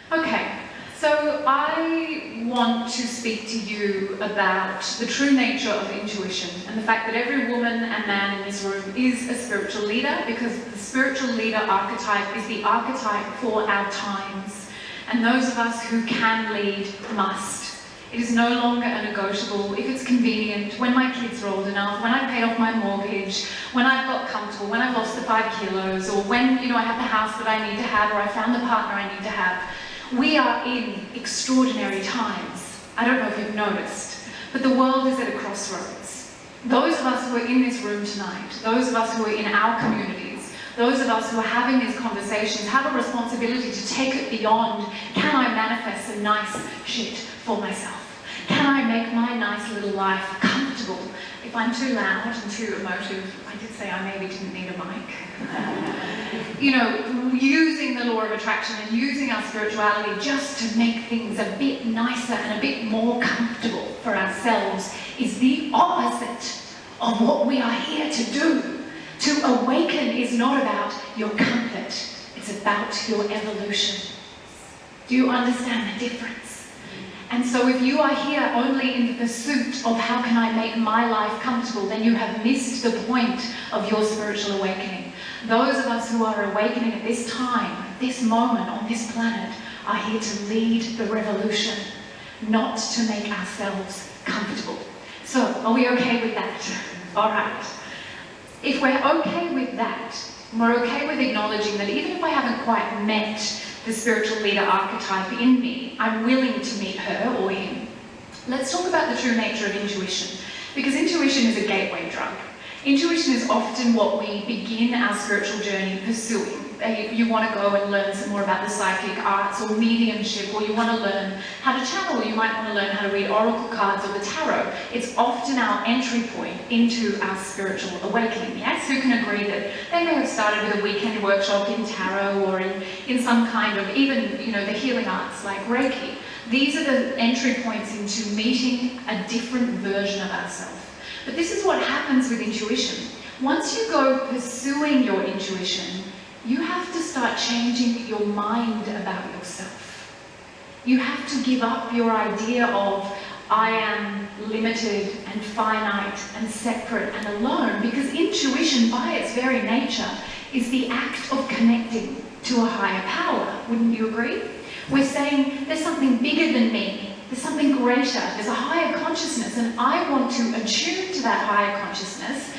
Okay, so I want to speak to you about the true nature of intuition and the fact that every woman and man in this room is a spiritual leader, because the spiritual leader archetype is the archetype for our times. And those of us who can lead must. It is no longer a negotiable. If it's convenient, when my kids are old enough, when I've paid off my mortgage, when I've got comfortable, when I've lost the 5 kilos, or when I have the house that I need to have, or I found the partner I need to have. We are in extraordinary times. I don't know if you've noticed, but the world is at a crossroads. Those of us who are in this room tonight, those of us who are in our communities, those of us who are having these conversations have a responsibility to take it beyond, can I manifest some nice shit for myself? Can I make my nice little life comfortable? If I'm too loud and too emotive, I did say I maybe didn't need a mic. Using the law of attraction and using our spirituality just to make things a bit nicer and a bit more comfortable for ourselves is the opposite of what we are here to do. To awaken is not about your comfort, it's about your evolution. Do you understand the difference? And so if you are here only in the pursuit of how can I make my life comfortable, then you have missed the point of your spiritual awakening. Those of us who are awakening at this time, at this moment on this planet, are here to lead the revolution, not to make ourselves comfortable. So, are we okay with that? All right. If we're okay with that, we're okay with acknowledging that even if I haven't quite met the spiritual leader archetype in me, I'm willing to meet her or him. Let's talk about the true nature of intuition, because intuition is a gateway drug. Intuition is often what we begin our spiritual journey pursuing. You want to go and learn some more about the psychic arts or mediumship, or you want to learn how to channel, or you might want to learn how to read oracle cards or the tarot. It's often our entry point into our spiritual awakening, yes? Who can agree that they may have started with a weekend workshop in tarot or in some kind of, even, the healing arts like Reiki. These are the entry points into meeting a different version of ourselves. But this is what happens with intuition. Once you go pursuing your intuition, you have to start changing your mind about yourself. You have to give up your idea of, I am limited and finite and separate and alone, because intuition, by its very nature, is the act of connecting to a higher power. Wouldn't you agree? We're saying, there's something bigger than me. There's something greater, there's a higher consciousness, and I want to attune to that higher consciousness,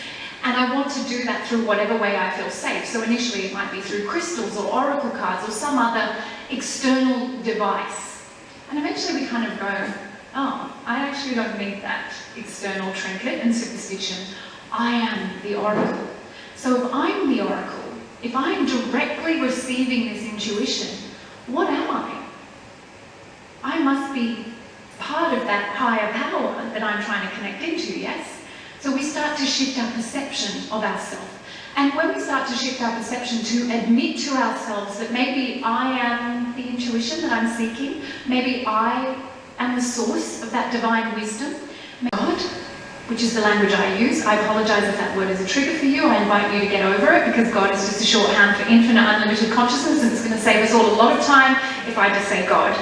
and I want to do that through whatever way I feel safe. So initially it might be through crystals or oracle cards or some other external device. And eventually we kind of go, oh, I actually don't need that external trinket and superstition. I am the oracle. So if I'm the oracle, if I'm directly receiving this intuition, what am I? I must be part of that higher power that I'm trying to connect into, yes? So we start to shift our perception of ourselves. And when we start to shift our perception to admit to ourselves that maybe I am the intuition that I'm seeking, maybe I am the source of that divine wisdom, God, which is the language I use. I apologize if that word is a trigger for you. I invite you to get over it, because God is just a shorthand for infinite unlimited consciousness, and it's going to save us all a lot of time if I just say God.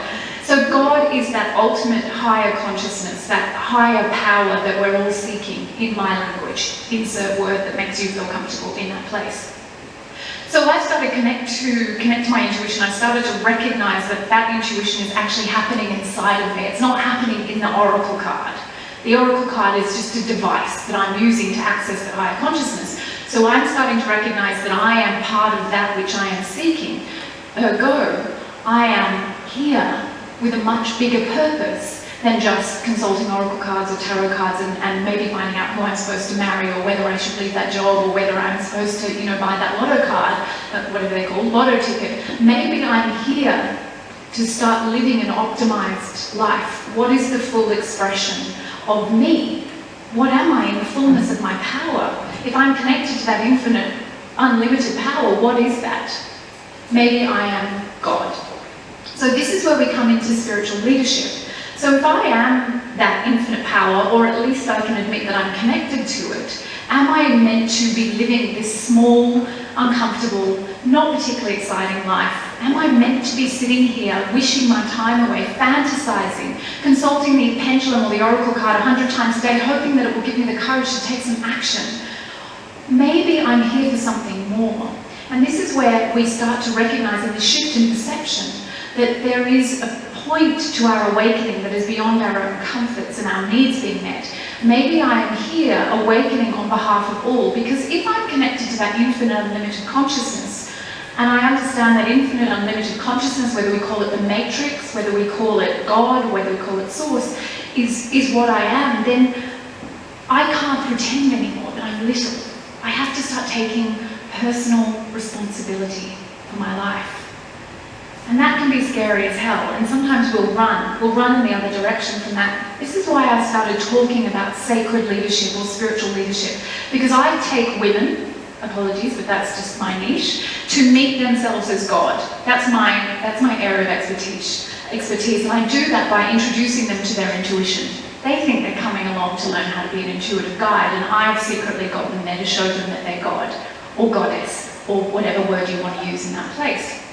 So God is that ultimate higher consciousness, that higher power that we're all seeking in my language. Insert word that makes you feel comfortable in that place. So I started to connect to my intuition. I started to recognize that that intuition is actually happening inside of me. It's not happening in the oracle card. The oracle card is just a device that I'm using to access the higher consciousness. So I'm starting to recognize that I am part of that which I am seeking. Ergo, I am here with a much bigger purpose than just consulting oracle cards or tarot cards and maybe finding out who I'm supposed to marry, or whether I should leave that job, or whether I'm supposed to, buy that lotto card, whatever they call, lotto ticket. Maybe I'm here to start living an optimized life. What is the full expression of me? What am I in the fullness of my power? If I'm connected to that infinite, unlimited power, what is that? Maybe I am God. So this is where we come into spiritual leadership. So if I am that infinite power, or at least I can admit that I'm connected to it, am I meant to be living this small, uncomfortable, not particularly exciting life Am I meant to be sitting here, wishing my time away, fantasizing, consulting the pendulum or the oracle card 100 times a day, hoping that it will give me the courage to take some action? Maybe I'm here for something more. And this is where we start to recognize in the shift in perception that there is a point to our awakening that is beyond our own comforts and our needs being met. Maybe I am here awakening on behalf of all, because if I'm connected to that infinite unlimited consciousness, and I understand that infinite unlimited consciousness, whether we call it the matrix, whether we call it God, whether we call it source, is what I am, then I can't pretend anymore that I'm little. I have to start taking personal responsibility for my life. And that can be scary as hell, and sometimes we'll run in the other direction from that. This is why I started talking about sacred leadership or spiritual leadership, because I take women, apologies, but that's just my niche, to meet themselves as God. That's my area of expertise, and I do that by introducing them to their intuition. They think they're coming along to learn how to be an intuitive guide, and I've secretly got them there to show them that they're God, or goddess, or whatever word you want to use in that place.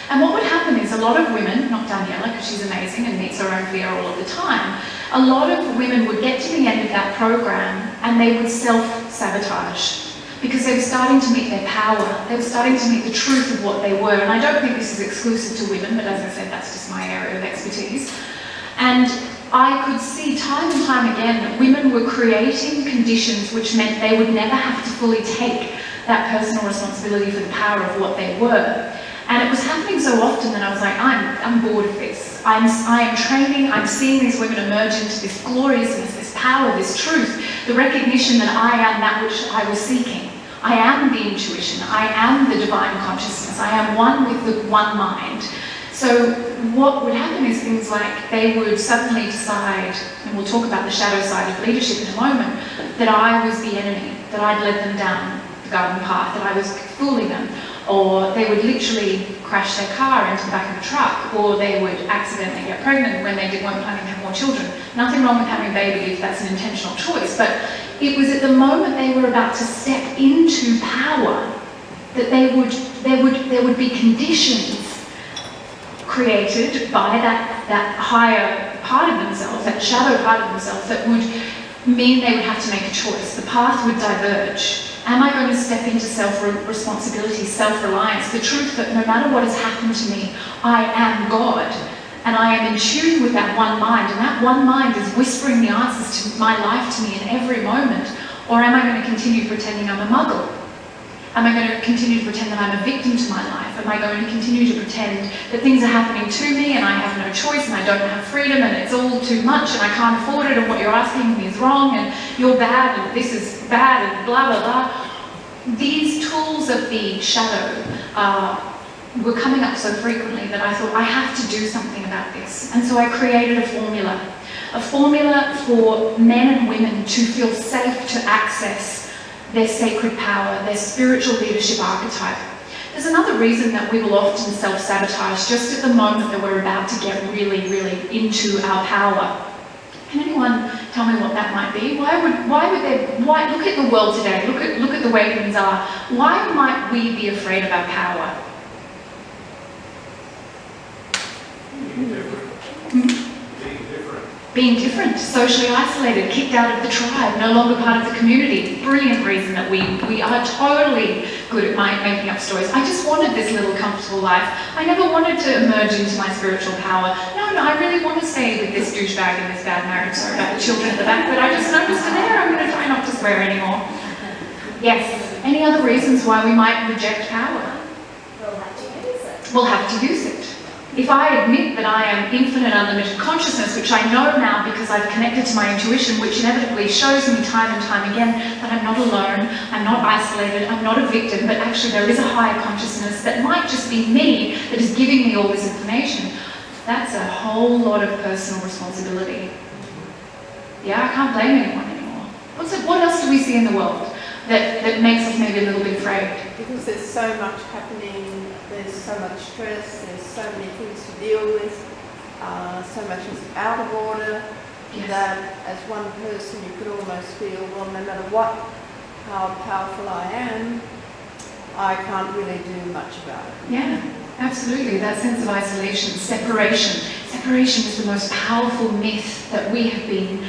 And what would happen is a lot of women, not Daniela because she's amazing and meets her own fear all of the time, a lot of women would get to the end of that program and they would self-sabotage because they were starting to meet their power, they were starting to meet the truth of what they were. And I don't think this is exclusive to women, but as I said, that's just my area of expertise. And I could see time and time again that women were creating conditions which meant they would never have to fully take that personal responsibility for the power of what they were. And it was happening so often that I was like, I'm bored of this. I am training, I'm seeing these women emerge into this gloriousness, this power, this truth, the recognition that I am that which I was seeking. I am the intuition, I am the divine consciousness, I am one with the one mind. So what would happen is things like they would suddenly decide, and we'll talk about the shadow side of leadership in a moment, that I was the enemy, that I'd led them down the garden path, that I was fooling them. Or they would literally crash their car into the back of a truck, or they would accidentally get pregnant when they weren't planning to have more children. Nothing wrong with having a baby if that's an intentional choice, but it was at the moment they were about to step into power that there would be conditions created by that higher part of themselves, that shadow part of themselves, that would mean they would have to make a choice. The path would diverge. Am I going to step into self-responsibility, self-reliance, the truth that no matter what has happened to me, I am God, and I am in tune with that one mind, and that one mind is whispering the answers to my life to me in every moment? Or am I going to continue pretending I'm a muggle? Am I going to continue to pretend that I'm a victim to my life? Am I going to continue to pretend that things are happening to me and I have no choice and I don't have freedom and it's all too much and I can't afford it and what you're asking me is wrong and you're bad and this is bad and blah, blah, blah? These tools of the shadow were coming up so frequently that I thought I have to do something about this. And so I created a formula for men and women to feel safe to access their sacred power, their spiritual leadership archetype. There's another reason that we will often self-sabotage just at the moment that we're about to get really, really into our power. Can anyone tell me what that might be? Why look at the world today, look at the way things are. Why might we be afraid of our power? Being different, socially isolated, kicked out of the tribe, no longer part of the community. Brilliant reason that we are totally good at making up stories. I just wanted this little comfortable life. I never wanted to emerge into my spiritual power. No, I really want to stay with this douchebag and this bad marriage. Sorry about the children at the back, but I just noticed it there. I'm going to try not to swear anymore. Yes. Any other reasons why we might reject power? We'll have to use it. We'll have to use it. If I admit that I am infinite unlimited consciousness, which I know now because I've connected to my intuition, which inevitably shows me time and time again that I'm not alone, I'm not isolated, I'm not a victim, but actually there is a higher consciousness that might just be me that is giving me all this information, that's a whole lot of personal responsibility. Yeah, I can't blame anyone anymore. What else do we see in the world that makes us maybe a little bit afraid? Because there's so much happening, there's so much stress, there's so many things to deal with, so much is out of order, Yes. that as one person you could almost feel, well, no matter how powerful I am, I can't really do much about it. Yeah. Absolutely, that sense of isolation, separation. Separation is the most powerful myth that we have been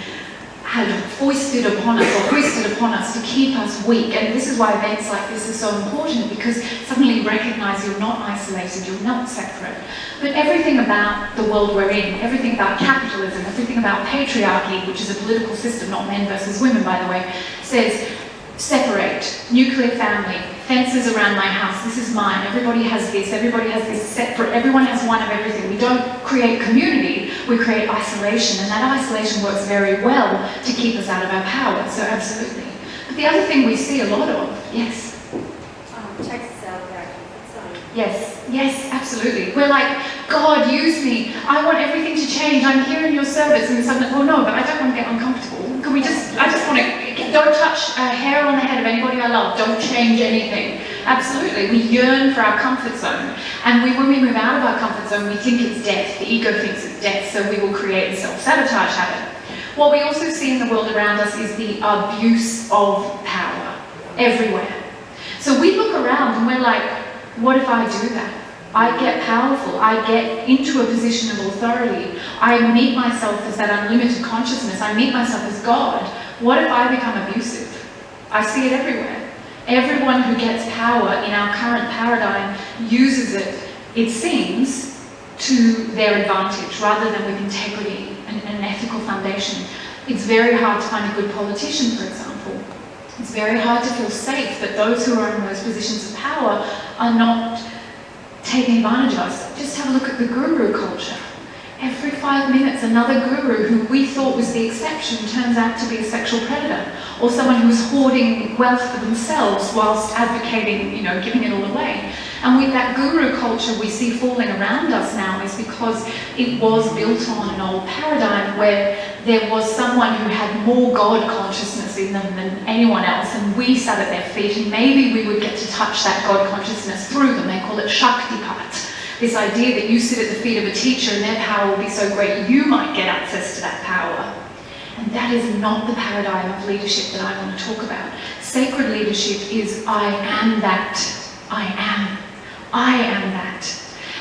had foisted upon us or hoisted upon us to keep us weak. And this is why events like this are so important, because suddenly you recognize you're not isolated, you're not separate. But everything about the world we're in, everything about capitalism, everything about patriarchy, which is a political system, not men versus women, by the way, says separate, nuclear family, fences around my house, this is mine, everybody has this separate, everyone has one of everything. We don't create community, we create isolation, and that isolation works very well to keep us out of our power, so absolutely. But the other thing we see a lot of, yes? Takes us out of our comfort zone. Yes, absolutely. We're like, God, use me, I want everything to change, I'm here in your service, and suddenly, well no, but I don't want to get uncomfortable. Can we just, I just want to, don't touch a hair on the head of anybody I love, don't change anything. Absolutely, we yearn for our comfort zone. And when we move out of our comfort zone, we think it's death. The ego thinks it's death, so we will create a self-sabotage habit. What we also see in the world around us is the abuse of power, everywhere. So we look around and we're like, what if I do that? I get powerful, I get into a position of authority, I meet myself as that unlimited consciousness, I meet myself as God. What if I become abusive? I see it everywhere. Everyone who gets power in our current paradigm uses it, it seems, to their advantage rather than with integrity and an ethical foundation. It's very hard to find a good politician, for example. It's very hard to feel safe that those who are in those positions of power are not taking advantage of us. Just have a look at the guru culture. Every 5 minutes, another guru who we thought was the exception turns out to be a sexual predator, or someone who's hoarding wealth for themselves whilst advocating, giving it all away. And with that guru culture we see falling around us now is because it was built on an old paradigm where there was someone who had more God consciousness in them than anyone else, and we sat at their feet, and maybe we would get to touch that God consciousness through them. They call it Shaktipat. This idea that you sit at the feet of a teacher and their power will be so great you might get access to that power. And that is not the paradigm of leadership that I want to talk about. Sacred leadership is I am that. I am. I am that.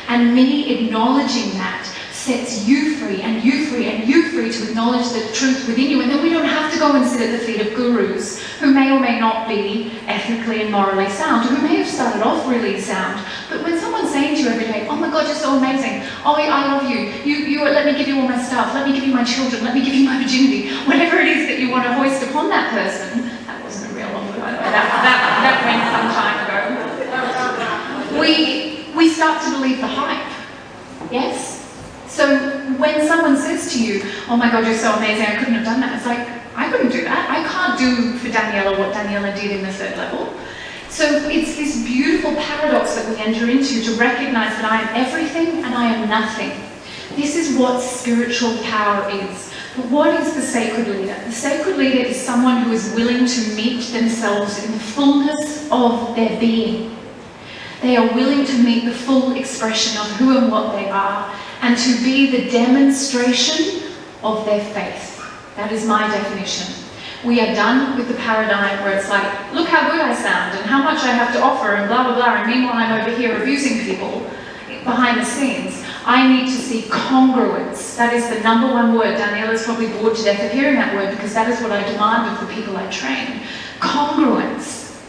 And me acknowledging that sets you free and you free and you free to acknowledge the truth within you. And then we don't have to go and sit at the feet of gurus who may or may not be ethically and morally sound, who may have started off really sound. But when someone's saying to you every day, oh my God, you're so amazing. Oh, I love you. You let me give you all my stuff. Let me give you my children. Let me give you my virginity. Whatever it is that you want to hoist upon that person. That wasn't a real offer, by the way. That went some time ago. We start to believe the hype. Yes? So when someone says to you, oh my God, you're so amazing, I couldn't have done that. It's like, I couldn't do that. I can't do for Daniela what Daniela did in the third level. So it's this beautiful paradox that we enter into to recognize that I am everything and I am nothing. This is what spiritual power is. But what is the sacred leader? The sacred leader is someone who is willing to meet themselves in the fullness of their being. They are willing to meet the full expression of who and what they are, and to be the demonstration of their faith. That is my definition. We are done with the paradigm where it's like, look how good I sound and how much I have to offer and blah, blah, blah, and meanwhile I'm over here abusing people behind the scenes. I need to see congruence. That is the number one word. Daniela's probably bored to death of hearing that word because that is what I demand of the people I train. Congruence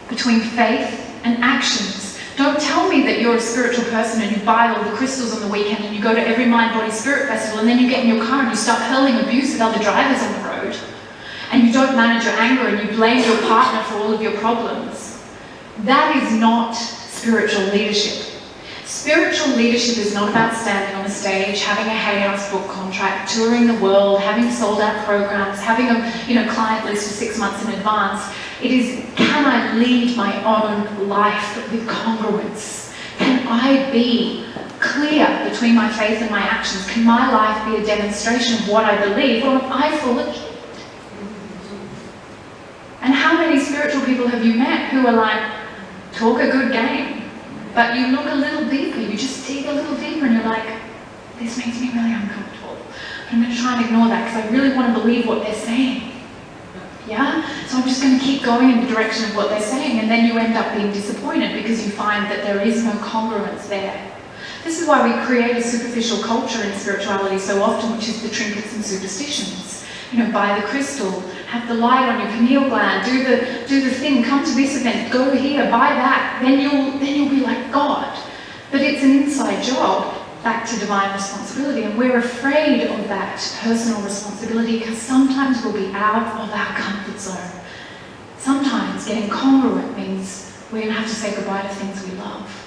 between faith and actions. Don't tell me that you're a spiritual person and you buy all the crystals on the weekend and you go to every mind, body, spirit festival and then you get in your car and you start hurling abuse at other drivers on the road. And you don't manage your anger and you blame your partner for all of your problems. That is not spiritual leadership. Spiritual leadership is not about standing on a stage, having a Hay House book contract, touring the world, having sold out programs, having a client list for 6 months in advance. It is, can I lead my own life with congruence? Can I be clear between my faith and my actions? Can my life be a demonstration of what I believe, or am I full of shit? And how many spiritual people have you met who are like, talk a good game, but you look a little deeper, you just dig a little deeper and you're like, this makes me really uncomfortable. I'm going to try and ignore that because I really want to believe what they're saying. Yeah? So I'm just going to keep going in the direction of what they're saying, and then you end up being disappointed because you find that there is no congruence there. This is why we create a superficial culture in spirituality so often, which is the trinkets and superstitions. You know, buy the crystal, have the light on your pineal gland, do the thing, come to this event, go here, buy that, then you'll be like God. But it's an inside job, back to divine responsibility, and we're afraid of that personal responsibility because sometimes we'll be out of our comfort zone. Sometimes getting congruent means we're going to have to say goodbye to things we love.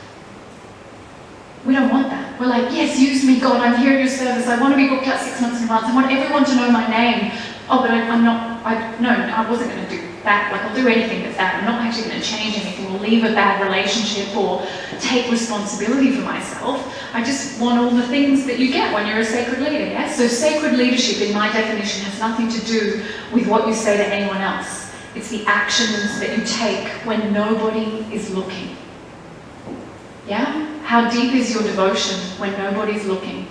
We don't want that. We're like, yes, use me, God, I'm here at your service. I want to be booked out 6 months in advance. I want everyone to know my name. Oh, but I wasn't going to do that. Like, I'll do anything but that. I'm not actually going to change anything or leave a bad relationship or take responsibility for myself. I just want all the things that you get when you're a sacred leader, yeah? So sacred leadership, in my definition, has nothing to do with what you say to anyone else. It's the actions that you take when nobody is looking. Yeah? How deep is your devotion when nobody's looking?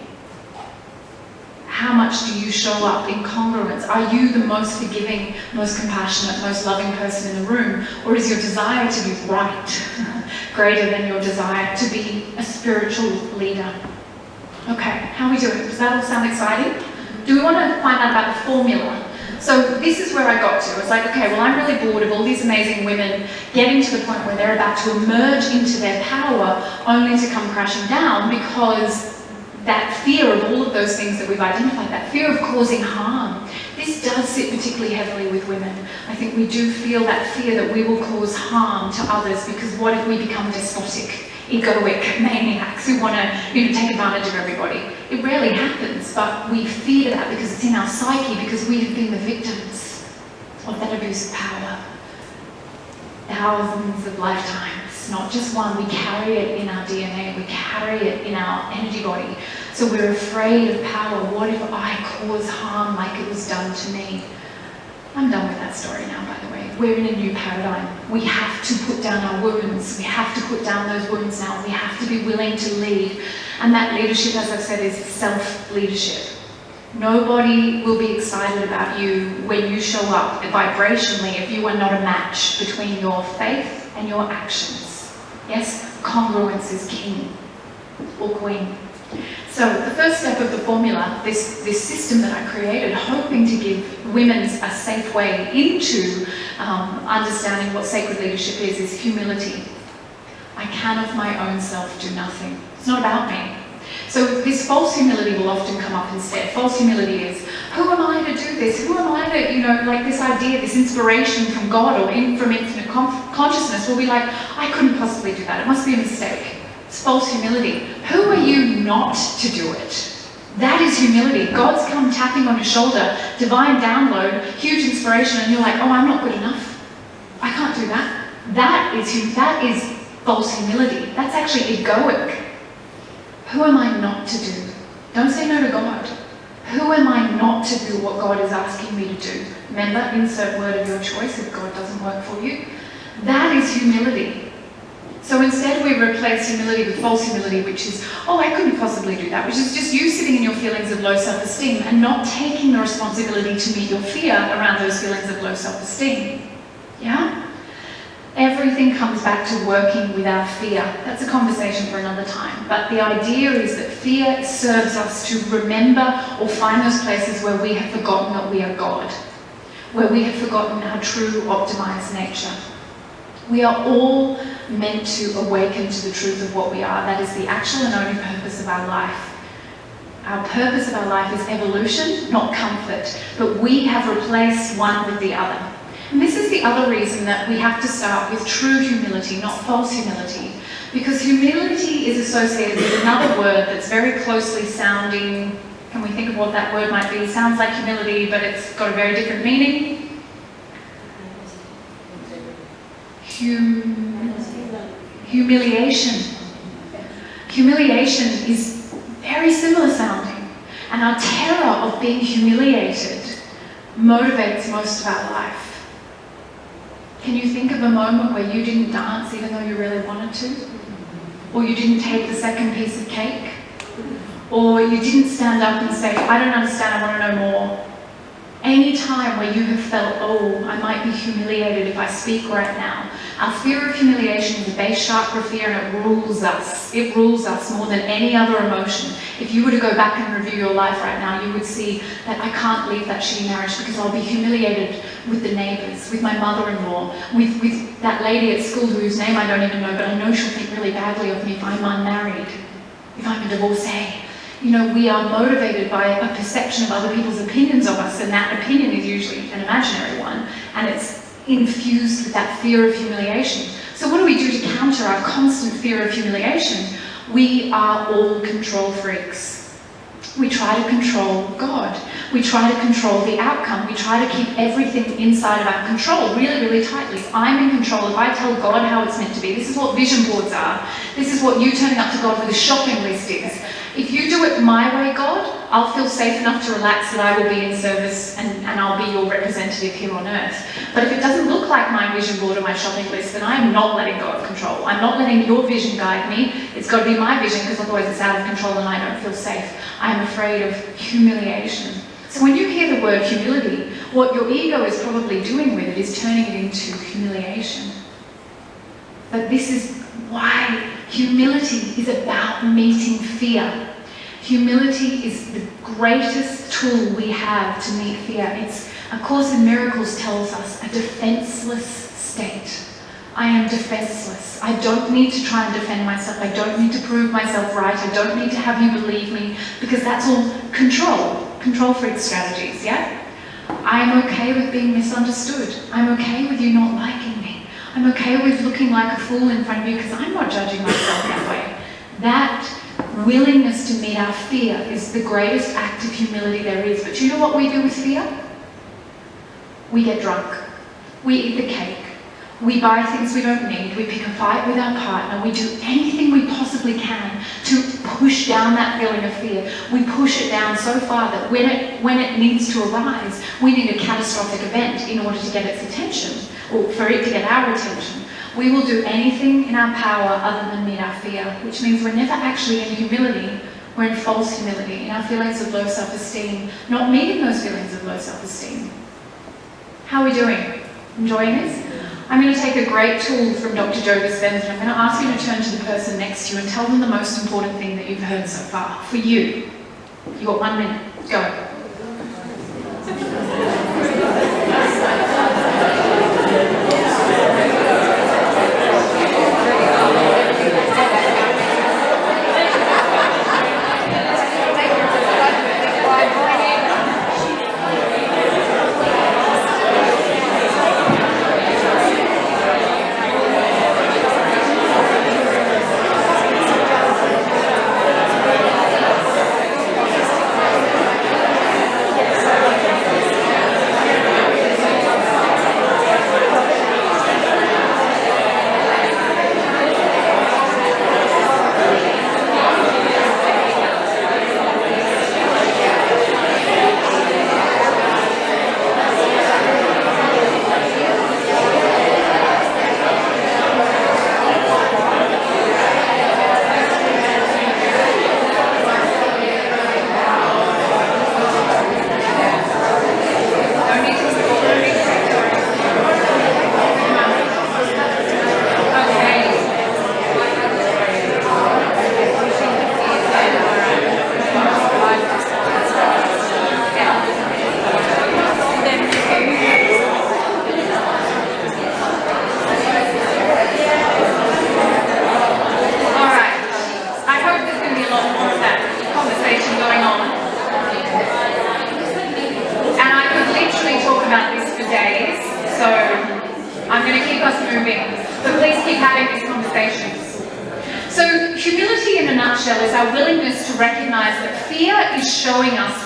How much do you show up in congruence? Are you the most forgiving, most compassionate, most loving person in the room? Or is your desire to be right greater than your desire to be a spiritual leader? Okay, how are we doing? Does that all sound exciting? Do we want to find out about the formula? So this is where I got to. It's like, okay, well, I'm really bored of all these amazing women getting to the point where they're about to emerge into their power only to come crashing down because that fear of all of those things that we've identified, that fear of causing harm. This does sit particularly heavily with women. I think we do feel that fear that we will cause harm to others because what if we become despotic, egoic maniacs who want to, take advantage of everybody? It rarely happens, but we fear that because it's in our psyche, because we have been the victims of that abuse of power. Thousands of lifetimes, not just one. We carry it in our DNA, we carry it in our energy body. So we're afraid of power. What if I cause harm like it was done to me? I'm done with that story now, by the way. We're in a new paradigm. We have to put down our wounds. We have to put down those wounds now. We have to be willing to lead. And that leadership, as I've said, is self-leadership. Nobody will be excited about you when you show up vibrationally if you are not a match between your faith and your actions. Yes, congruence is king or queen. So the first step of the formula, this system that I created, hoping to give women a safe way into understanding what sacred leadership is humility. I can of my own self do nothing. It's not about me. So this false humility will often come up instead. False humility is, who am I to do this? Who am I to, like this idea, this inspiration from God or from infinite consciousness will be like, I couldn't possibly do that. It must be a mistake. It's false humility. Who are you not to do it? That is humility. God's come tapping on your shoulder, divine download, huge inspiration, and you're like, oh, I'm not good enough. I can't do that. That is false humility. That's actually egoic. Who am I not to do? Don't say no to God. Who am I not to do what God is asking me to do? Remember, insert word of your choice if God doesn't work for you. That is humility. So instead we replace humility with false humility, which is, oh, I couldn't possibly do that, which is just you sitting in your feelings of low self-esteem and not taking the responsibility to meet your fear around those feelings of low self-esteem. Yeah? Everything comes back to working with our fear. That's a conversation for another time. But the idea is that fear serves us to remember or find those places where we have forgotten that we are God, where we have forgotten our true optimized nature. We are all meant to awaken to the truth of what we are. That is the actual and only purpose of our life. Our purpose of our life is evolution, not comfort. But we have replaced one with the other. And this is the other reason that we have to start with true humility, not false humility. Because humility is associated with another word that's very closely sounding. Can we think of what that word might be? It sounds like humility, but it's got a very different meaning. Humiliation. Humiliation is very similar sounding. And our terror of being humiliated motivates most of our life. Can you think of a moment where you didn't dance even though you really wanted to? Or you didn't take the second piece of cake? Or you didn't stand up and say, I don't understand, I want to know more. Any time where you have felt, oh, I might be humiliated if I speak right now. Our fear of humiliation is a base chakra fear, and it rules us. It rules us more than any other emotion. If you were to go back and review your life right now, you would see that I can't leave that shitty marriage because I'll be humiliated with the neighbours, with my mother-in-law, with that lady at school whose name I don't even know, but I know she'll think really badly of me if I'm unmarried, if I'm a divorcee. You know, we are motivated by a perception of other people's opinions of us, and that opinion is usually an imaginary one, and it's infused with that fear of humiliation. So what do we do to counter our constant fear of humiliation? We are all control freaks. We try to control God. We try to control the outcome. We try to keep everything inside of our control really, really tightly. If I'm in control, if I tell God how it's meant to be, this is what vision boards are. This is what you turning up to God with a shopping list is. If you do it my way, God, I'll feel safe enough to relax that I will be in service and I'll be your representative here on earth. But if it doesn't look like my vision board or my shopping list, then I am not letting go of control. I'm not letting your vision guide me. It's got to be my vision, because otherwise it's out of control and I don't feel safe. I am afraid of humiliation. So when you hear the word humility, what your ego is probably doing with it is turning it into humiliation. But this is why humility is about meeting fear. Humility is the greatest tool we have to meet fear. It's, A Course in Miracles tells us, a defenseless state. I am defenseless. I don't need to try and defend myself. I don't need to prove myself right. I don't need to have you believe me, because that's all control freak strategies, yeah? I am okay with being misunderstood. I'm okay with you not liking me. I'm okay with looking like a fool in front of you because I'm not judging myself that way. That willingness to meet our fear is the greatest act of humility there is. But you know what we do with fear? We get drunk. We eat the cake. We buy things we don't need. We pick a fight with our partner. We do anything we possibly can to push down that feeling of fear. We push it down so far that when it needs to arise, we need a catastrophic event in order to get its attention, or for it to get our attention. We will do anything in our power other than meet our fear, which means we're never actually in humility. We're in false humility, in our feelings of low self-esteem, not meeting those feelings of low self-esteem. How are we doing? Enjoying this? I'm going to take a great tool from Dr. Joe Dispenza, and I'm going to ask you to turn to the person next to you and tell them the most important thing that you've heard so far, for you. You've got 1 minute. Go.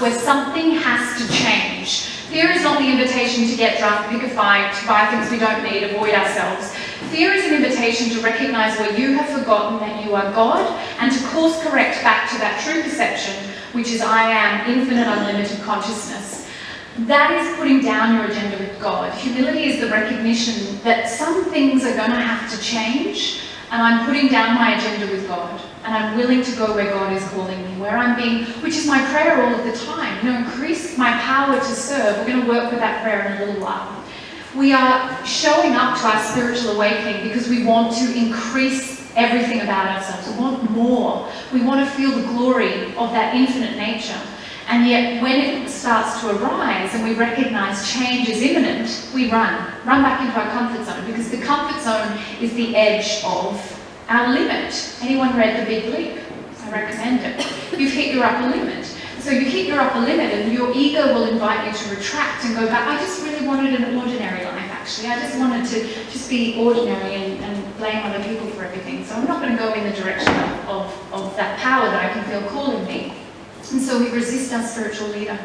Where something has to change. Fear is not the invitation to get drunk, pick a fight, buy things we don't need, avoid ourselves. Fear is an invitation to recognize where you have forgotten that you are God, and to course correct back to that true perception, which is I am infinite, unlimited consciousness. That is putting down your agenda with God. Humility is the recognition that some things are going to have to change, and I'm putting down my agenda with God, and I'm willing to go where God is calling me, where I'm being, which is my prayer all of the time, increase my power to serve. We're going to work with that prayer in a little while. We are showing up to our spiritual awakening because we want to increase everything about ourselves. We want more. We want to feel the glory of that infinite nature. And yet when it starts to arise and we recognize change is imminent, we run back into our comfort zone, because the comfort zone is the edge of our limit. Anyone read The Big Leap? I recommend it. You've hit your upper limit. So you hit your upper limit and your ego will invite you to retract and go back. I just really wanted an ordinary life, actually. I just wanted to just be ordinary and blame other people for everything. So I'm not going to go in the direction of that power that I can feel calling me. And so we resist our spiritual leader.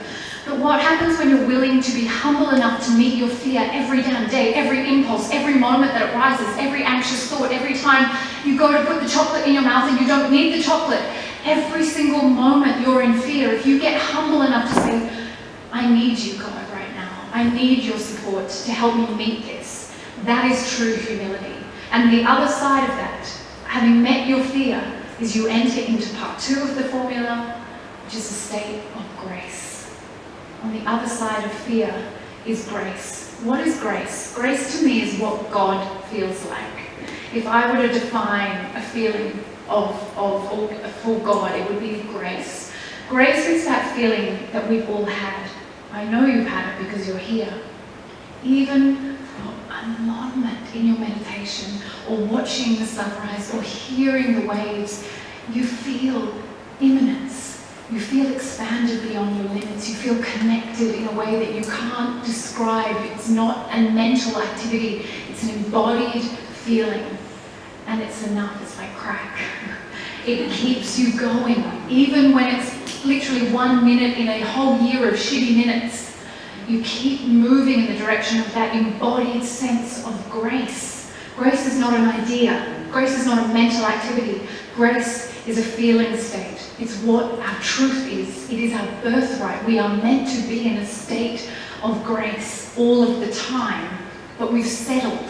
But what happens when you're willing to be humble enough to meet your fear every damn day, every impulse, every moment that it rises, every anxious thought, every time you go to put the chocolate in your mouth and you don't need the chocolate, every single moment you're in fear, if you get humble enough to say, I need you, God, right now. I need your support to help me meet this. That is true humility. And the other side of that, having met your fear, is you enter into part 2 of the formula, which is a state of grace. On the other side of fear is grace. What is grace? Grace to me is what God feels like. If I were to define a feeling for God, it would be grace. Grace is that feeling that we've all had. I know you've had it because you're here. Even for a moment in your meditation, or watching the sunrise, or hearing the waves, you feel immanence. You feel expanded beyond your limits. You feel connected in a way that you can't describe. It's not a mental activity. It's an embodied feeling. And it's enough. It's like crack. It keeps you going. Even when it's literally 1 minute in a whole year of shitty minutes, you keep moving in the direction of that embodied sense of grace. Grace is not an idea. Grace is not a mental activity. Grace is a feeling state. It's what our truth is. It is our birthright. We are meant to be in a state of grace all of the time, but we've settled.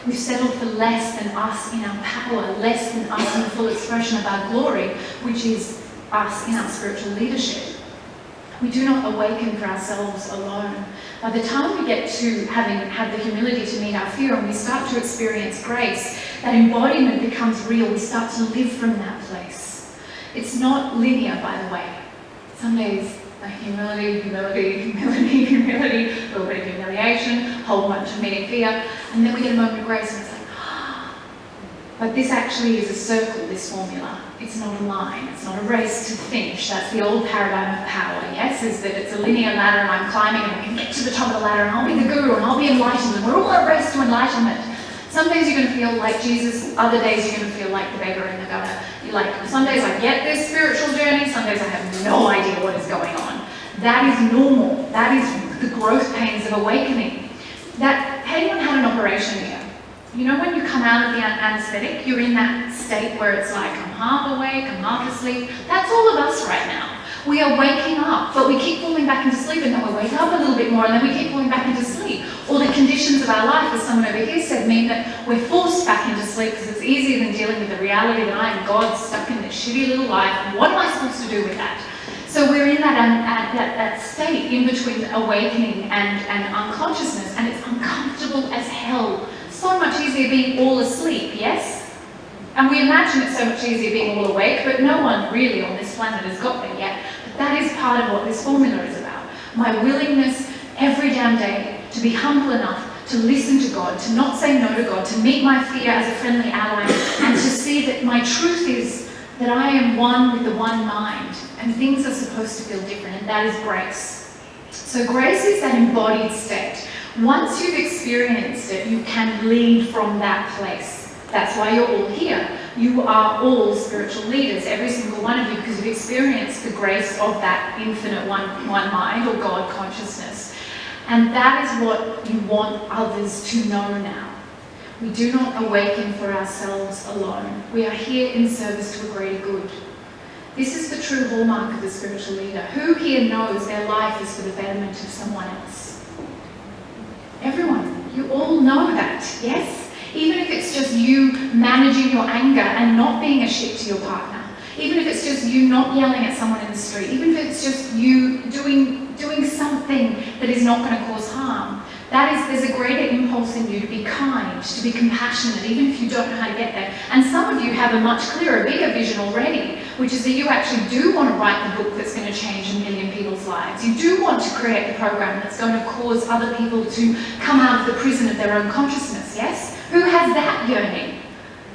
We've settled for less than us in our power, less than us in the full expression of our glory, which is us in our spiritual leadership. We do not awaken for ourselves alone. By the time we get to having had the humility to meet our fear and we start to experience grace, that embodiment becomes real. We start to live from that place. It's not linear, by the way. Some days, humility, humility, humility, humility, a little bit of humiliation, a whole bunch of meeting fear, and then we get a moment of grace and it's like, but this actually is a circle, this formula. It's not a line, it's not a race to the finish. That's the old paradigm of power, yes? Is that it's a linear ladder and I'm climbing and I can get to the top of the ladder and I'll be the guru and I'll be enlightened and we're all a race to enlightenment. Some days you're going to feel like Jesus, other days you're going to feel like the beggar in the gutter. You're like, some days I get this spiritual journey, some days I have no idea what is going on. That is normal. That is the growth pains of awakening. Anyone had an operation here? You know when you come out of the anesthetic, you're in that state where it's like, I'm half awake, I'm half asleep. That's all of us right now. We are waking up, but we keep falling back into sleep, and then we wake up a little bit more, and then we keep falling back into sleep. Or the conditions of our life, as someone over here said, mean that we're forced back into sleep because it's easier than dealing with the reality that I am God stuck in this shitty little life. What am I supposed to do with that? So we're in that state in between awakening and unconsciousness, and it's uncomfortable as hell. So much easier being all asleep, yes? And we imagine it's so much easier being all awake, but no one really on this planet has got there yet. But that is part of what this formula is about. My willingness every damn day to be humble enough to listen to God, to not say no to God, to meet my fear as a friendly ally, and to see that my truth is that I am one with the one mind, and things are supposed to feel different, and that is grace. So grace is that embodied state. Once you've experienced it, you can lead from that place. That's why you're all here. You are all spiritual leaders, every single one of you, because you've experienced the grace of that infinite one mind or God consciousness. And that is what you want others to know now. We do not awaken for ourselves alone. We are here in service to a greater good. This is the true hallmark of the spiritual leader. Who here knows their life is for the betterment of someone else? Everyone. You all know that, yes? Even if it's it's just you managing your anger and not being a shit to your partner, even if it's just you not yelling at someone in the street, even if it's just you doing something that is not going to cause harm, there's a greater impulse in you to be kind, to be compassionate, even if you don't know how to get there. And some of you have a much clearer, bigger vision already, which is that you actually do want to write the book that's going to change 1 million people's lives. You do want to create the program that's going to cause other people to come out of the prison of their own consciousness, yes? Who has that yearning?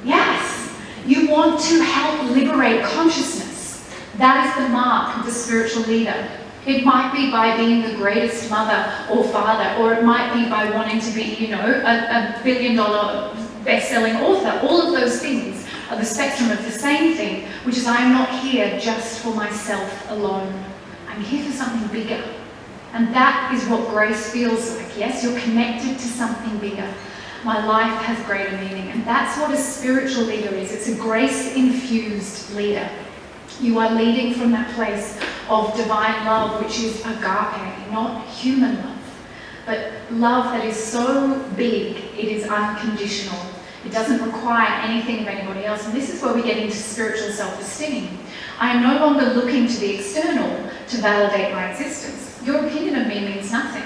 Yes. You want to help liberate consciousness. That is the mark of the spiritual leader. It might be by being the greatest mother or father, or it might be by wanting to be, you know, a billion-dollar best-selling author. All of those things are the spectrum of the same thing, which is I am not here just for myself alone. I'm here for something bigger. And that is what grace feels like. Yes, you're connected to something bigger. My life has greater meaning. And that's what a spiritual leader is. It's a grace-infused leader. You are leading from that place of divine love, which is agape, not human love, but love that is so big, it is unconditional. It doesn't require anything of anybody else. And this is where we get into spiritual self-esteem. I am no longer looking to the external to validate my existence. Your opinion of me means nothing.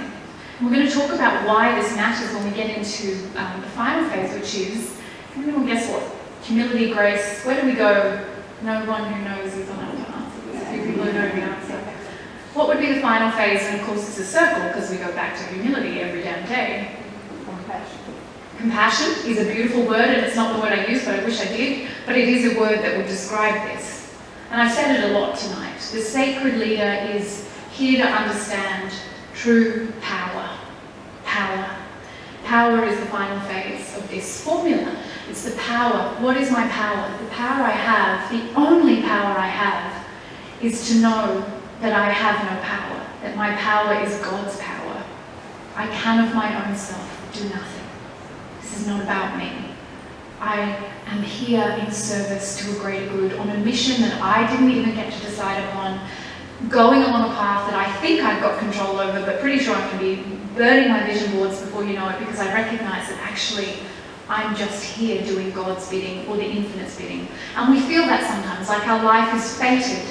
And we're going to talk about why this matters when we get into the final phase, which is, well, guess what? Humility, grace. Where do we go? No one who knows is on our path. There's a few people who know the answer. What would be the final phase? And of course it's a circle, because we go back to humility every damn day. Compassion. Compassion is a beautiful word, and it's not the word I use, but I wish I did. But it is a word that would describe this. And I've said it a lot tonight. The sacred leader is here to understand true power. Power. Power is the final phase of this formula. It's the power. What is my power? The power I have, the only power I have, is to know that I have no power, that my power is God's power. I can of my own self do nothing. This is not about me. I am here in service to a greater good, on a mission that I didn't even get to decide upon, going along a path that I think I've got control over, but pretty sure I'm going to be burning my vision boards before you know it, because I recognize that actually I'm just here doing God's bidding, or the infinite's bidding. And we feel that sometimes, like our life is fated.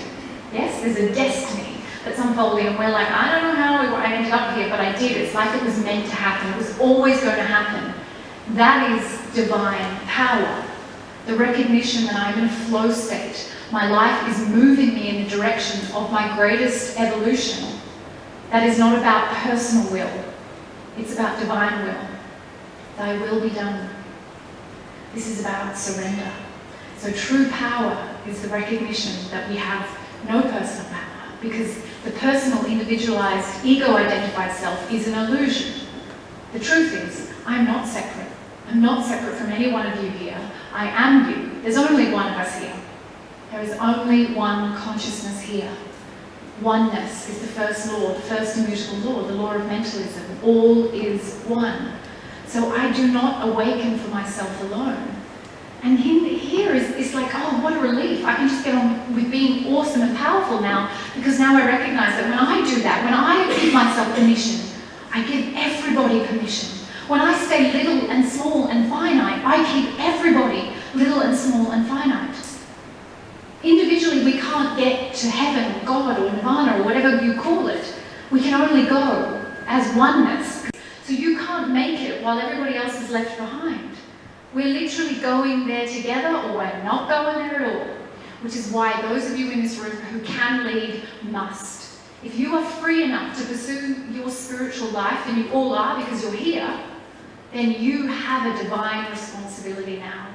Yes, there's a destiny that's unfolding, and we're like, I don't know how I ended up here, but I did. It's like it was meant to happen. It was always going to happen. That is divine power. The recognition that I'm in a flow state. My life is moving me in the direction of my greatest evolution. That is not about personal will. It's about divine will. Thy will be done. This is about surrender. So true power is the recognition that we have no personal power, because the personal, individualized, ego-identified self is an illusion. The truth is, I'm not separate. I'm not separate from any one of you here. I am you. There's only one of us here. There is only one consciousness here. Oneness is the first law, the first immutable law, the law of mentalism. All is one. So I do not awaken for myself alone. And here is like, oh, what a relief. I can just get on with being awesome and powerful now, because now I recognize that when I do that, when I give myself permission, I give everybody permission. When I stay little and small and finite, I keep everybody little and small and finite. Individually, we can't get to heaven or God or nirvana or whatever you call it. We can only go as oneness. So you can't make it while everybody else is left behind. We're literally going there together, or we're not going there at all. Which is why those of you in this room who can lead must. If you are free enough to pursue your spiritual life, and you all are because you're here, then you have a divine responsibility now.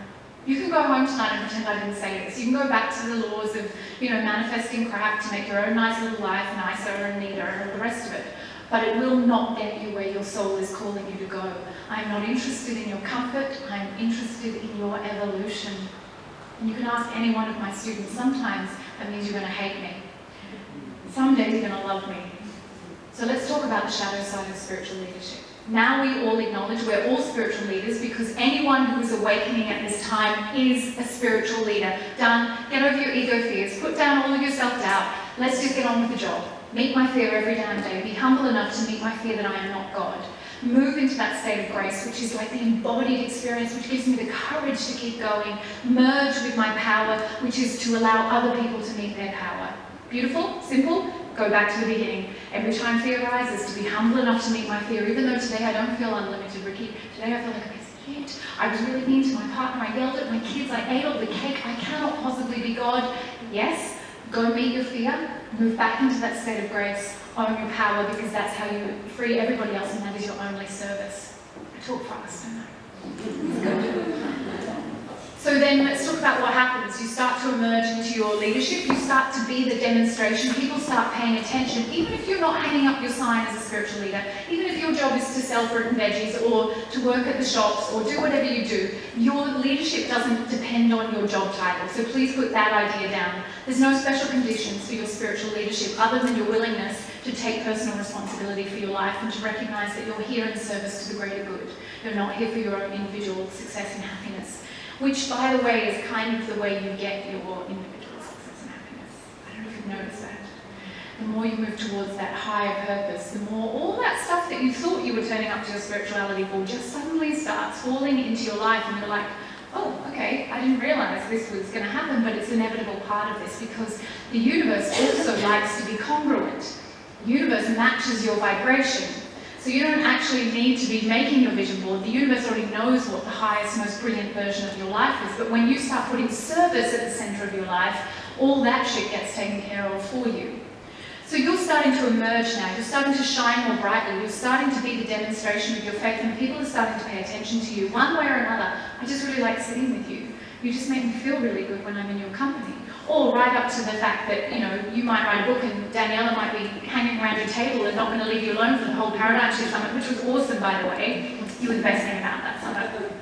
You can go home tonight and pretend I didn't say this. You can go back to the laws of, manifesting crap to make your own nice little life nicer and neater and all the rest of it. But it will not get you where your soul is calling you to go. I'm not interested in your comfort. I'm interested in your evolution. And you can ask any one of my students. Sometimes that means you're going to hate me. Some days you're going to love me. So let's talk about the shadow side of spiritual leadership. Now we all acknowledge we're all spiritual leaders, because anyone who is awakening at this time is a spiritual leader. Done. Get over your ego fears. Put down all of your self-doubt. Let's just get on with the job. Meet my fear every damn day. Be humble enough to meet my fear that I am not God. move into that state of grace, which is like the embodied experience, which gives me the courage to keep going, merge with my power, which is to allow other people to meet their power. Beautiful? Simple? Go back to the beginning. Every time fear arises, to be humble enough to meet my fear, even though today I don't feel unlimited, Ricky. Today I feel like a piece of shit. I was really mean to my partner, I yelled at my kids, I ate all the cake, I cannot possibly be God. Yes, go meet your fear, move back into that state of grace, own your power, because that's how you free everybody else, and that is your only service. I talk fast, don't I? So then let's talk about what happens. You start to emerge into your leadership, you start to be the demonstration, people start paying attention, even if you're not hanging up your sign as a spiritual leader, even if your job is to sell fruit and veggies or to work at the shops or do whatever you do, your leadership doesn't depend on your job title. So please put that idea down. There's no special conditions for your spiritual leadership other than your willingness to take personal responsibility for your life and to recognize that you're here in service to the greater good. You're not here for your own individual success and happiness. Which, by the way, is kind of the way you get your individual success and happiness. I don't know if you've noticed that. The more you move towards that higher purpose, the more all that stuff that you thought you were turning up to your spirituality for just suddenly starts falling into your life, and you're like, oh, okay, I didn't realize this was going to happen, but it's an inevitable part of this, because the universe also likes to be congruent. The universe matches your vibration. So you don't actually need to be making your vision board. The universe already knows what the highest, most brilliant version of your life is. But when you start putting service at the center of your life, all that shit gets taken care of for you. So you're starting to emerge now. You're starting to shine more brightly. You're starting to be the demonstration of your faith, and people are starting to pay attention to you one way or another. I just really like sitting with you. You just make me feel really good when I'm in your company. Or right up to the fact that, you know, you might write a book and Daniela might be hanging around your table and not going to leave you alone for the whole Paradigm Shift Summit, which was awesome, by the way. You were the best thing about that summit.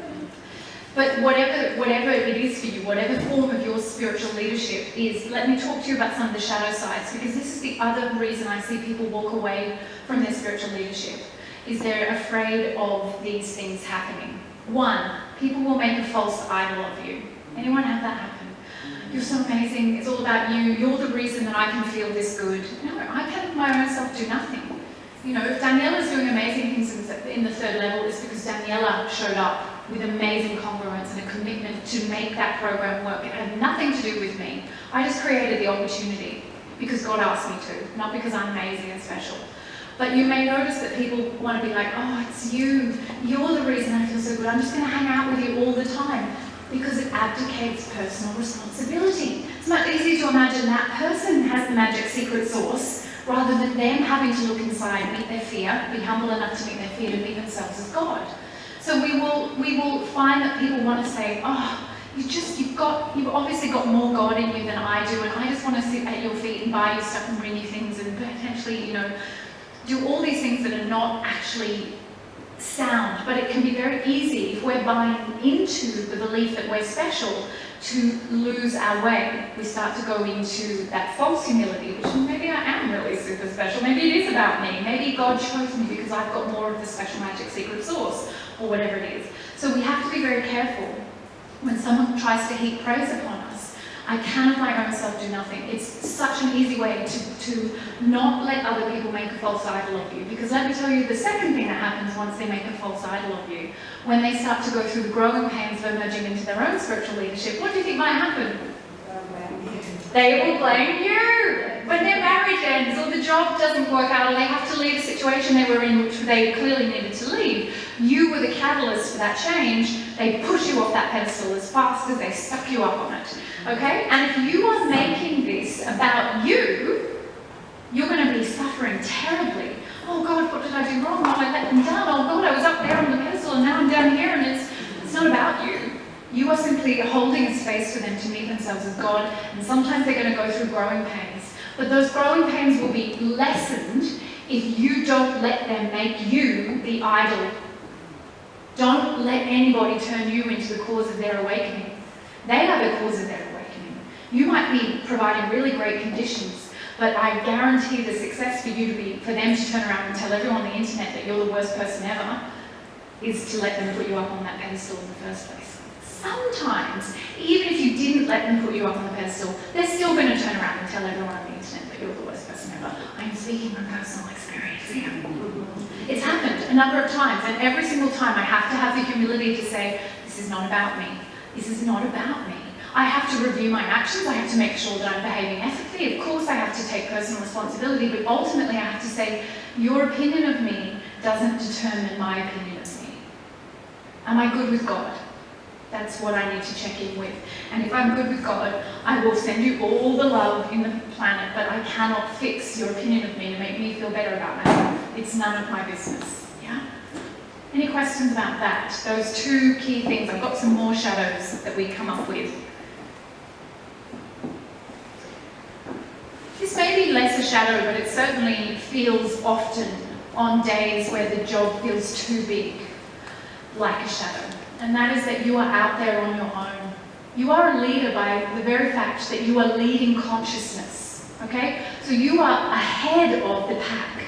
But whatever it is for you, whatever form of your spiritual leadership is, let me talk to you about some of the shadow sides, because this is the other reason I see people walk away from their spiritual leadership, is they're afraid of these things happening. One, people will make a false idol of you. Anyone have that happen? You're so amazing, it's all about you, you're the reason that I can feel this good. No, I can my own self do nothing. You know, if Daniela's doing amazing things in the third level, it's because Daniela showed up with amazing congruence and a commitment to make that program work. It had nothing to do with me. I just created the opportunity because God asked me to, not because I'm amazing and special. But you may notice that people want to be like, oh, it's you, you're the reason I feel so good, I'm just going to hang out with you all the time. Because it abdicates personal responsibility. It's much easier to imagine that person has the magic secret sauce rather than them having to look inside, meet their fear, be humble enough to meet their fear, to meet themselves as God. So we will find that people want to say, oh, you've obviously got more God in you than I do, and I just want to sit at your feet and buy you stuff and bring you things and potentially, you know, do all these things that are not actually sound. But it can be very easy, if we're buying into the belief that we're special, to lose our way. We start to go into that false humility, which maybe I am really super special, maybe it is about me, maybe God chose me because I've got more of the special magic secret sauce, or whatever it is. So we have to be very careful when someone tries to heap praise upon us. I can of my own self do nothing. It's such an easy way to not let other people make a false idol of you. Because let me tell you the second thing that happens once they make a false idol of you. When they start to go through the growing pains of emerging into their own spiritual leadership, what do you think might happen? They will blame you. When their marriage ends or the job doesn't work out or they have to leave a situation they were in which they clearly needed to leave, you were the catalyst for that change. They push you off that pedestal as fast as they stuck you up on it. Okay? And if you are making this about you, you're going to be suffering terribly. Oh God, what did I do wrong? Oh, I let them down. Oh God, I was up there on the pedestal and now I'm down here, and it's not about you. You are simply holding a space for them to meet themselves as God, and sometimes they're going to go through growing pains. But those growing pains will be lessened if you don't let them make you the idol. Don't let anybody turn you into the cause of their awakening. They are the cause of their awakening. You might be providing really great conditions, but I guarantee the success for them to turn around and tell everyone on the internet that you're the worst person ever is to let them put you up on that pedestal in the first place. sometimes, even if you didn't let them put you up on the pedestal, they're still going to turn around and tell everyone on the internet that you're the worst person ever. I'm speaking from personal experience here. It's happened a number of times, and every single time I have to have the humility to say, this is not about me. This is not about me. I have to review my actions. I have to make sure that I'm behaving ethically. Of course, I have to take personal responsibility, but ultimately I have to say, your opinion of me doesn't determine my opinion of me. Am I good with God? That's what I need to check in with. And if I'm good with God, I will send you all the love in the planet, but I cannot fix your opinion of me to make me feel better about myself. It's none of my business. Yeah? Any questions about that? Those two key things. I've got some more shadows that we come up with. This may be less a shadow, but it certainly feels often on days where the job feels too big, like a shadow. And that is that you are out there on your own. You are a leader by the very fact that you are leading consciousness, okay? So you are ahead of the pack.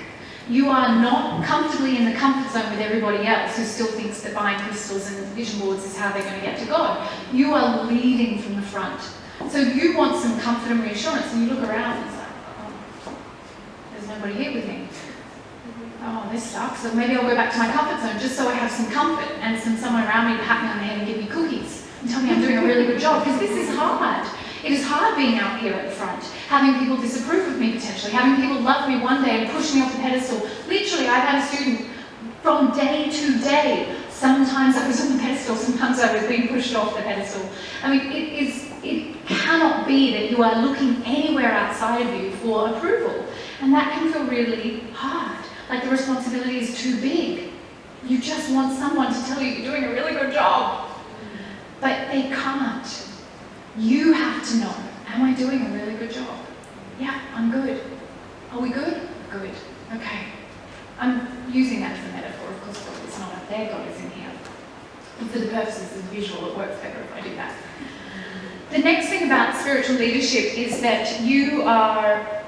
You are not comfortably in the comfort zone with everybody else who still thinks that buying crystals and vision boards is how they're going to get to God. You are leading from the front. So you want some comfort and reassurance, and you look around and it's like, oh, there's nobody here with me. Oh, this sucks. So maybe I'll go back to my comfort zone just so I have some comfort and someone around me to pat me on the head and give me cookies and tell me I'm doing a really good job, because this is hard. It is hard being out here at the front, having people disapprove of me potentially, having people love me one day and push me off the pedestal. Literally, I've had a student from day to day. Sometimes I was on the pedestal, sometimes I was being pushed off the pedestal. I mean, it cannot be that you are looking anywhere outside of you for approval. And that can feel really hard. Like the responsibility is too big. You just want someone to tell you you're doing a really good job. But they can't. You have to know, am I doing a really good job? Yeah, I'm good. Are we good? Good. Okay. I'm using that as a metaphor. Of course, God is not up there, God is in here. But for the purposes of visual, it works better if I do that. The next thing about spiritual leadership is that you are,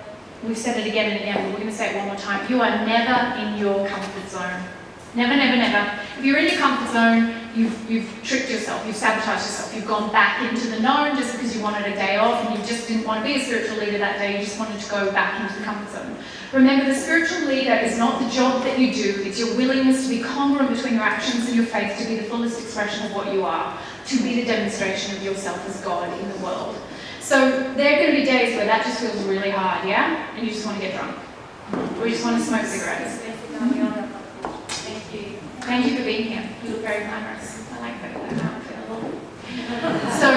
we've said it again and again, but we're going to say it one more time, you are never in your comfort zone. Never, never, never. If you're in your comfort zone, you've tricked yourself, you've sabotaged yourself, you've gone back into the known just because you wanted a day off and you just didn't want to be a spiritual leader that day, you just wanted to go back into the comfort zone. Remember, the spiritual leader is not the job that you do, it's your willingness to be congruent between your actions and your faith, to be the fullest expression of what you are, to be the demonstration of yourself as God in the world. So there are going to be days where that just feels really hard, yeah? And you just want to get drunk. Or you just want to smoke cigarettes. Thank you. Thank you for being here. You look very glamorous. I like that outfit a lot. So,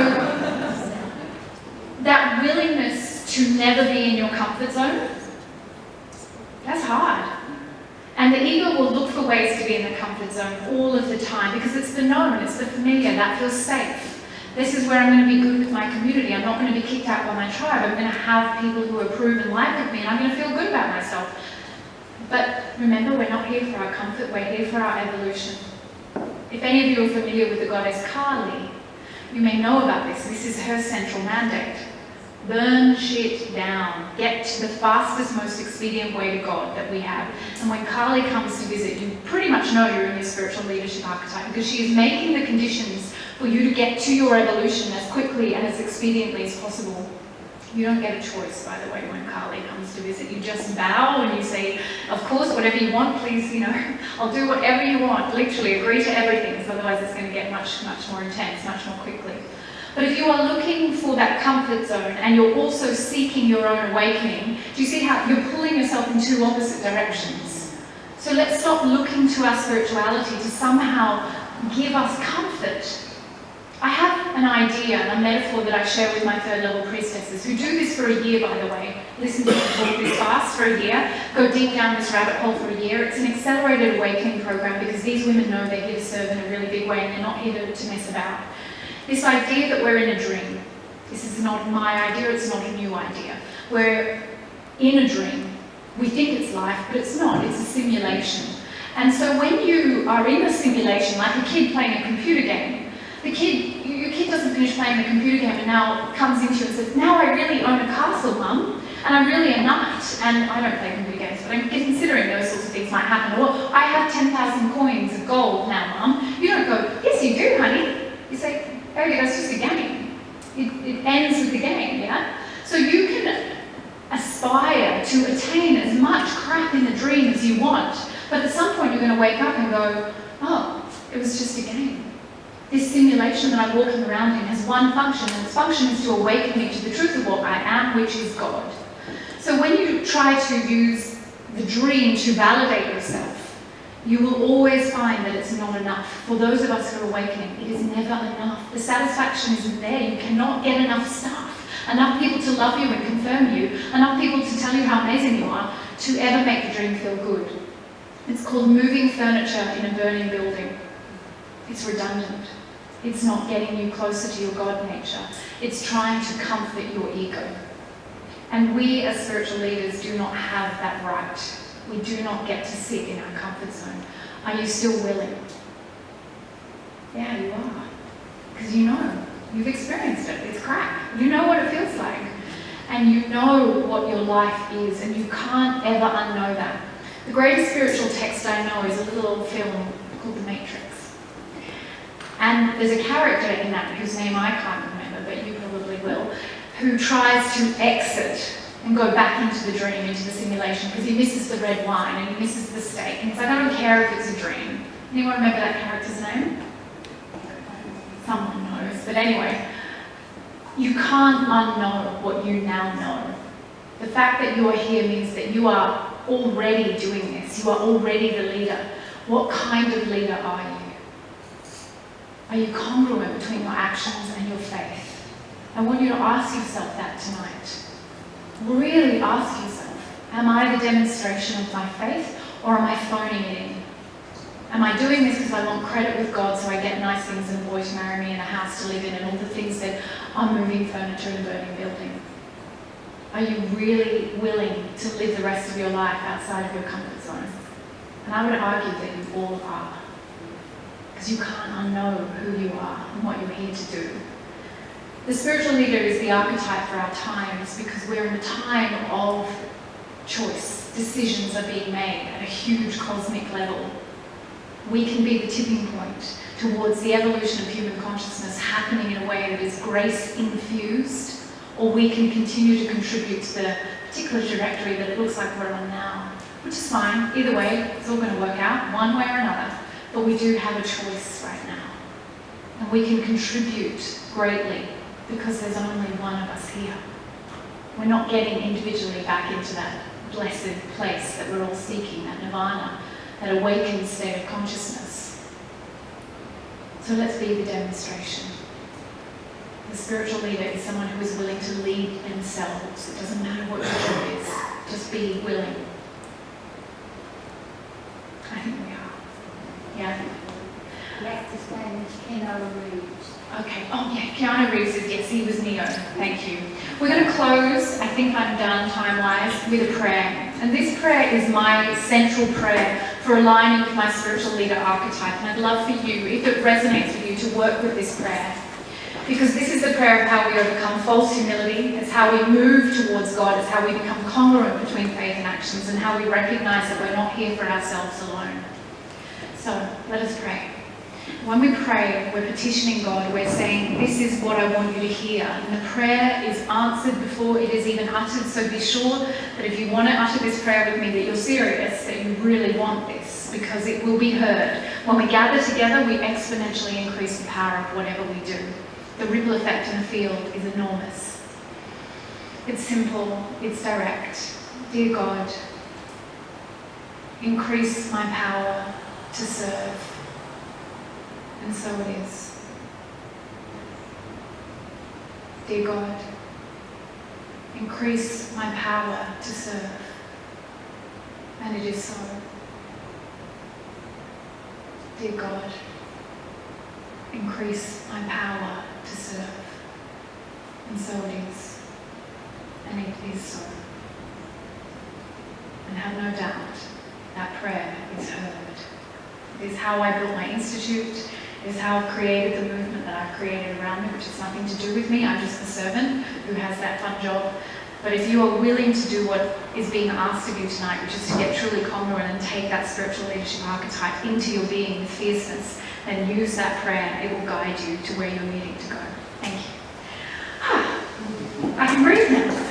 that willingness to never be in your comfort zone, that's hard. And the ego will look for ways to be in the comfort zone all of the time because it's the known, it's the familiar, that feels safe. This is where I'm going to be good with my community. I'm not going to be kicked out by my tribe. I'm going to have people who approve and like of me, and I'm going to feel good about myself. But remember, we're not here for our comfort, we're here for our evolution. If any of you are familiar with the goddess Kali, you may know about this. This is her central mandate. Burn shit down. Get to the fastest, most expedient way to God that we have. And when Kali comes to visit, you pretty much know you're in your spiritual leadership archetype because she is making the conditions for you to get to your evolution as quickly and as expediently as possible. You don't get a choice, by the way, when Kali comes to visit. You just bow and you say, of course, whatever you want, please, I'll do whatever you want. Literally, agree to everything, because otherwise it's going to get much, much more intense, much more quickly. But if you are looking for that comfort zone and you're also seeking your own awakening, do you see how you're pulling yourself in two opposite directions? So let's stop looking to our spirituality to somehow give us comfort. I have an idea, a metaphor that I share with my third level priestesses who do this for a year, by the way. Listen to me talk this fast for a year, go deep down this rabbit hole for a year. It's an accelerated awakening program because these women know they're here to serve in a really big way and they're not here to mess about. This idea that we're in a dream, this is not my idea, it's not a new idea. We're in a dream. We think it's life, but it's not, it's a simulation. And so when you are in a simulation, like a kid playing a computer game, your kid doesn't finish playing the computer game and now comes into you and says, now I really own a castle, Mum, and I'm really a knight, and I don't play computer games, but I'm considering those sorts of things might happen. Or I have 10,000 coins of gold now, Mum. You don't go, yes you do, honey. You say, that's just a game. It ends with the game, yeah? So you can aspire to attain as much crap in the dream as you want, but at some point you're going to wake up and go, oh, it was just a game. This simulation that I'm walking around in has one function, and its function is to awaken me to the truth of what I am, which is God. So when you try to use the dream to validate yourself, you will always find that it's not enough. For those of us who are awakening, it is never enough. The satisfaction isn't there. You cannot get enough stuff, enough people to love you and confirm you, enough people to tell you how amazing you are, to ever make the dream feel good. It's called moving furniture in a burning building. It's redundant. It's not getting you closer to your God nature. It's trying to comfort your ego. And we as spiritual leaders do not have that right. We do not get to sit in our comfort zone. Are you still willing? Yeah, you are. Because you know. You've experienced it. It's crap. You know what it feels like. And you know what your life is, and you can't ever unknow that. The greatest spiritual text I know is a little film called The Matrix. And there's a character in that whose name I can't remember, but you probably will, who tries to exit and go back into the dream, into the simulation, because he misses the red wine and he misses the steak. And he's like, I don't care if it's a dream. Anyone remember that character's name? Someone knows. But anyway, you can't unknow what you now know. The fact that you are here means that you are already doing this. You are already the leader. What kind of leader are you? Are you congruent between your actions and your faith? I want you to ask yourself that tonight. Really ask yourself, am I the demonstration of my faith, or am I phoning it in? Am I doing this because I want credit with God so I get nice things and a boy to marry me and a house to live in and all the things that are moving furniture in a burning building? Are you really willing to live the rest of your life outside of your comfort zone? And I would argue that you all are. Because you can't unknow who you are and what you're here to do. The spiritual leader is the archetype for our times because we're in a time of choice. Decisions are being made at a huge cosmic level. We can be the tipping point towards the evolution of human consciousness happening in a way that is grace-infused, or we can continue to contribute to the particular trajectory that it looks like we're on now, which is fine. Either way, it's all going to work out one way or another. But we do have a choice right now. And we can contribute greatly because there's only one of us here. We're not getting individually back into that blessed place that we're all seeking, that nirvana, that awakened state of consciousness. So let's be the demonstration. The spiritual leader is someone who is willing to lead themselves. It doesn't matter what your job is, just be willing. I think we are. Yeah. Yes, his name is Keanu Reeves. Okay. Oh yeah, Keanu Reeves is, yes, he was Neo. Thank you. We're going to close, I think I'm done time-wise, with a prayer. And this prayer is my central prayer for aligning with my spiritual leader archetype. And I'd love for you, if it resonates with you, to work with this prayer. Because this is the prayer of how we overcome false humility. It's how we move towards God. It's how we become congruent between faith and actions, and how we recognize that we're not here for ourselves alone. So let us pray. When we pray, we're petitioning God. We're saying, this is what I want you to hear. And the prayer is answered before it is even uttered. So be sure that if you want to utter this prayer with me, that you're serious, that you really want this, because it will be heard. When we gather together, we exponentially increase the power of whatever we do. The ripple effect in the field is enormous. It's simple. It's direct. Dear God, increase my power to serve. And so it is. Dear God, increase my power to serve. And it is so. Dear God, increase my power to serve. And so it is. And it is so. And have no doubt, that prayer is heard. It is how I built my institute. It is how I've created the movement that I've created around me, which has nothing to do with me. I'm just the servant who has that fun job. But if you are willing to do what is being asked of you tonight, which is to get truly congruent and take that spiritual leadership archetype into your being with fierceness, then use that prayer. It will guide you to where you're needing to go. Thank you. I can breathe now.